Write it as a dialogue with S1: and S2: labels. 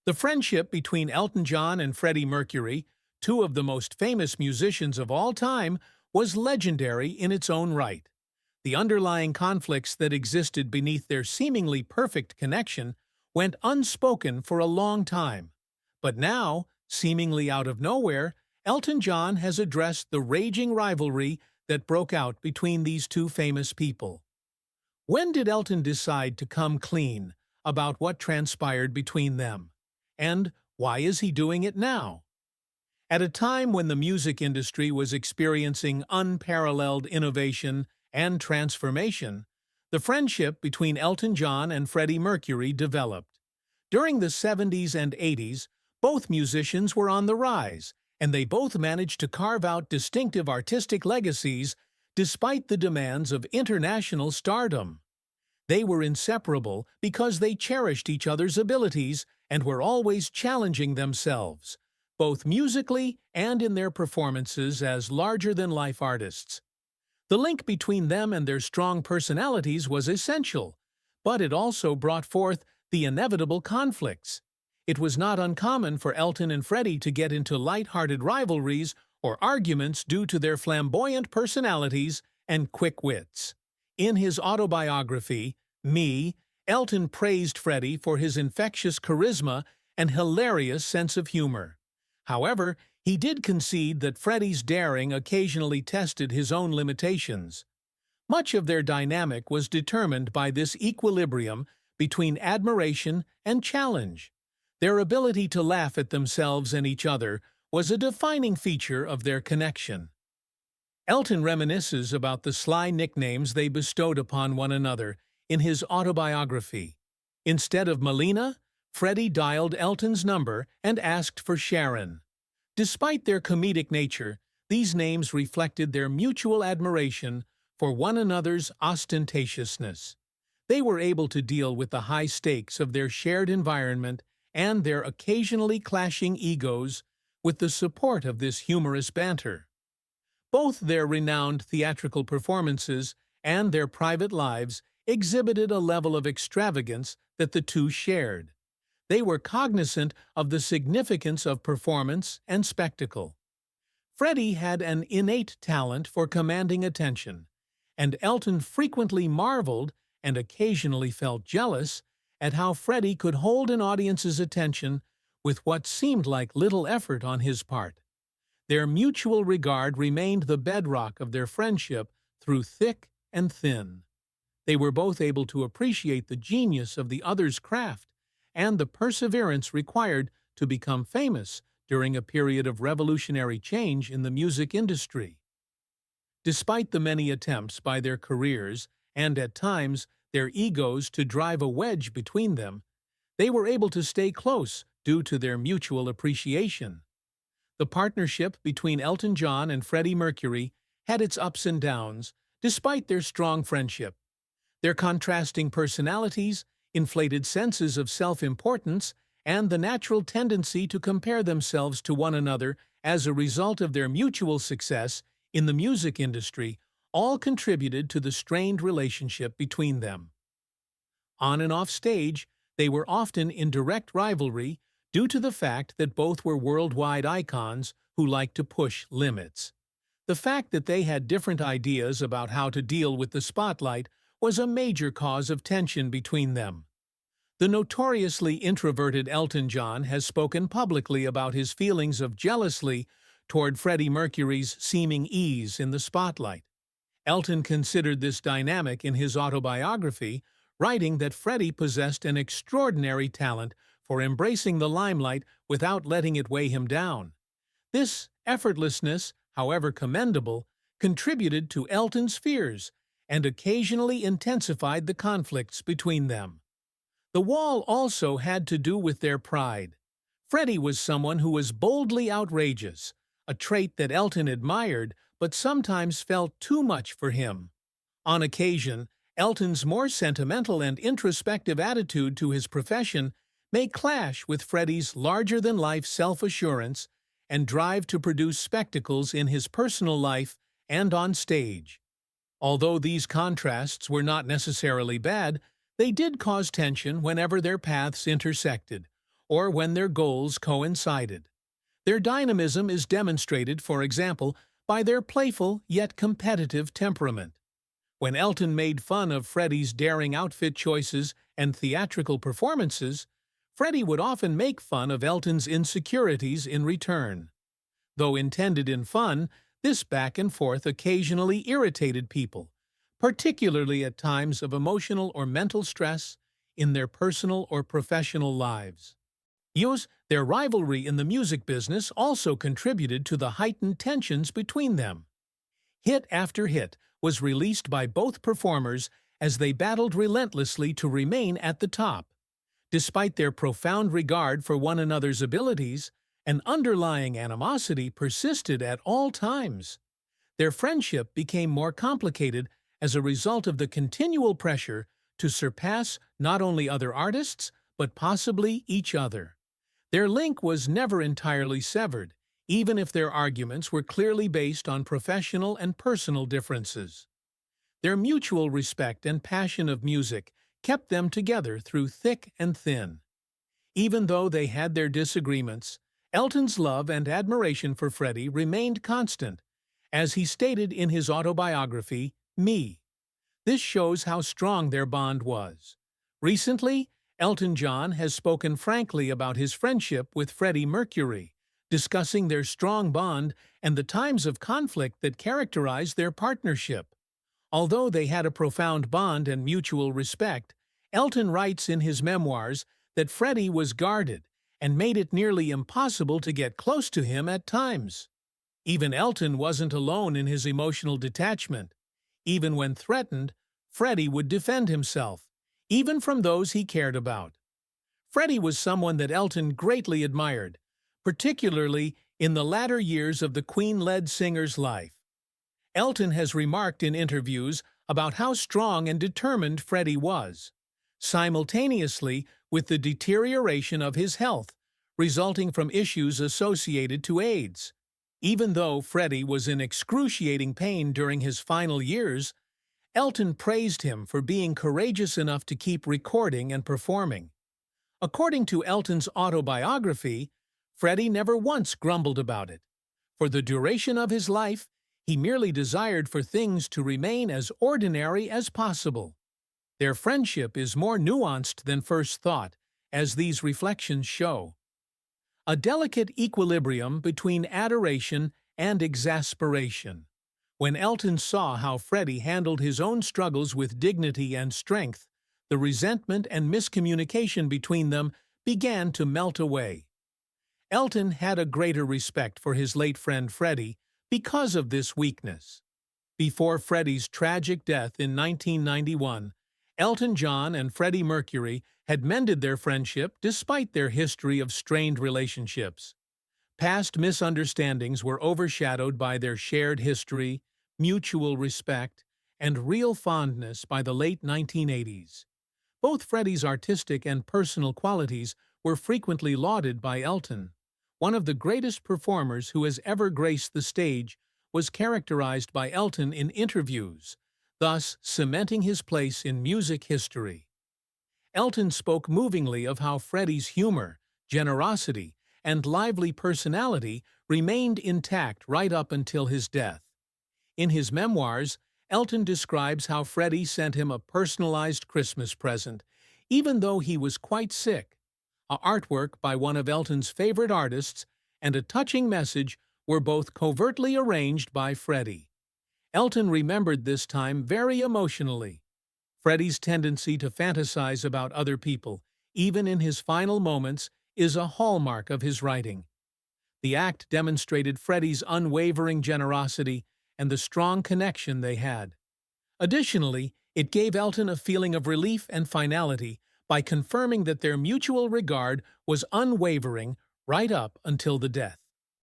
S1: The friendship between Elton John and Freddie Mercury, two of the most famous musicians of all time, was legendary in its own right. The underlying conflicts that existed beneath their seemingly perfect connection went unspoken for a long time. But now, seemingly out of nowhere, Elton John has addressed the raging rivalry that broke out between these two famous people. When did Elton decide to come clean about what transpired between them? And why is he doing it now? At a time when the music industry was experiencing unparalleled innovation and transformation, the friendship between Elton John and Freddie Mercury developed. During the 70s and 80s, both musicians were on the rise, and they both managed to carve out distinctive artistic legacies despite the demands of international stardom. They were inseparable because they cherished each other's abilities and were always challenging themselves, both musically and in their performances as larger-than-life artists. The link between them and their strong personalities was essential, but it also brought forth the inevitable conflicts. It was not uncommon for Elton and Freddie to get into light-hearted rivalries or arguments due to their flamboyant personalities and quick wits. In his autobiography, Me, Elton praised Freddie for his infectious charisma and hilarious sense of humor. However, he did concede that Freddie's daring occasionally tested his own limitations. Much of their dynamic was determined by this equilibrium between admiration and challenge. Their ability to laugh at themselves and each other was a defining feature of their connection. Elton reminisces about the sly nicknames they bestowed upon one another in his autobiography. Instead of Melina, Freddie dialed Elton's number and asked for Sharon. Despite their comedic nature, these names reflected their mutual admiration for one another's ostentatiousness. They were able to deal with the high stakes of their shared environment and their occasionally clashing egos with the support of this humorous banter. Both their renowned theatrical performances and their private lives exhibited a level of extravagance that the two shared. They were cognizant of the significance of performance and spectacle. Freddie had an innate talent for commanding attention, and Elton frequently marveled and occasionally felt jealous at how Freddie could hold an audience's attention with what seemed like little effort on his part. Their mutual regard remained the bedrock of their friendship through thick and thin. They were both able to appreciate the genius of the other's craft and the perseverance required to become famous during a period of revolutionary change in the music industry. Despite the many attempts by their careers and, at times, their egos to drive a wedge between them, they were able to stay close due to their mutual appreciation. The partnership between Elton John and Freddie Mercury had its ups and downs, despite their strong friendship. Their contrasting personalities, inflated senses of self-importance, and the natural tendency to compare themselves to one another as a result of their mutual success in the music industry all contributed to the strained relationship between them. On and off stage, they were often in direct rivalry due to the fact that both were worldwide icons who liked to push limits. The fact that they had different ideas about how to deal with the spotlight was a major cause of tension between them. The notoriously introverted Elton John has spoken publicly about his feelings of jealousy toward Freddie Mercury's seeming ease in the spotlight. Elton considered this dynamic in his autobiography, writing that Freddie possessed an extraordinary talent for embracing the limelight without letting it weigh him down. This effortlessness, however commendable, contributed to Elton's fears and occasionally intensified the conflicts between them. The wall also had to do with their pride. Freddie was someone who was boldly outrageous, a trait that Elton admired but sometimes felt too much for him. On occasion, Elton's more sentimental and introspective attitude to his profession may clash with Freddie's larger-than-life self-assurance and drive to produce spectacles in his personal life and on stage. Although these contrasts were not necessarily bad, they did cause tension whenever their paths intersected, or when their goals coincided. Their dynamism is demonstrated, for example, by their playful yet competitive temperament. When Elton made fun of Freddie's daring outfit choices and theatrical performances, Freddie would often make fun of Elton's insecurities in return. Though intended in fun, this back and forth occasionally irritated people, particularly at times of emotional or mental stress in their personal or professional lives. Their rivalry in the music business also contributed to the heightened tensions between them. Hit after hit was released by both performers as they battled relentlessly to remain at the top. Despite their profound regard for one another's abilities, an underlying animosity persisted at all times. Their friendship became more complicated as a result of the continual pressure to surpass not only other artists, but possibly each other. Their link was never entirely severed, even if their arguments were clearly based on professional and personal differences. Their mutual respect and passion of music kept them together through thick and thin. Even though they had their disagreements, Elton's love and admiration for Freddie remained constant, as he stated in his autobiography, Me. This shows how strong their bond was. Recently, Elton John has spoken frankly about his friendship with Freddie Mercury, discussing their strong bond and the times of conflict that characterized their partnership. Although they had a profound bond and mutual respect, Elton writes in his memoirs that Freddie was guarded and made it nearly impossible to get close to him at times. Even Elton wasn't alone in his emotional detachment. Even when threatened, Freddie would defend himself, even from those he cared about. Freddie was someone that Elton greatly admired, particularly in the latter years of the Queen-led singer's life. Elton has remarked in interviews about how strong and determined Freddie was, simultaneously with the deterioration of his health, resulting from issues associated to AIDS. Even though Freddie was in excruciating pain during his final years, Elton praised him for being courageous enough to keep recording and performing. According to Elton's autobiography, Freddie never once grumbled about it. For the duration of his life, he merely desired for things to remain as ordinary as possible. Their friendship is more nuanced than first thought, as these reflections show. A delicate equilibrium between adoration and exasperation. When Elton saw how Freddie handled his own struggles with dignity and strength, the resentment and miscommunication between them began to melt away. Elton had a greater respect for his late friend Freddie because of this weakness. Before Freddie's tragic death in 1991, Elton John and Freddie Mercury had mended their friendship despite their history of strained relationships. Past misunderstandings were overshadowed by their shared history, mutual respect, and real fondness by the late 1980s. Both Freddie's artistic and personal qualities were frequently lauded by Elton. One of the greatest performers who has ever graced the stage was characterized by Elton in interviews, thus cementing his place in music history. Elton spoke movingly of how Freddie's humor, generosity, and lively personality remained intact right up until his death. In his memoirs, Elton describes how Freddie sent him a personalized Christmas present, even though he was quite sick. Artwork by one of Elton's favorite artists and a touching message were both covertly arranged by Freddie. Elton remembered this time very emotionally. Freddie's tendency to fantasize about other people, even in his final moments, is a hallmark of his writing. The act demonstrated Freddie's unwavering generosity and the strong connection they had. Additionally, it gave Elton a feeling of relief and finality by confirming that their mutual regard was unwavering right up until the death.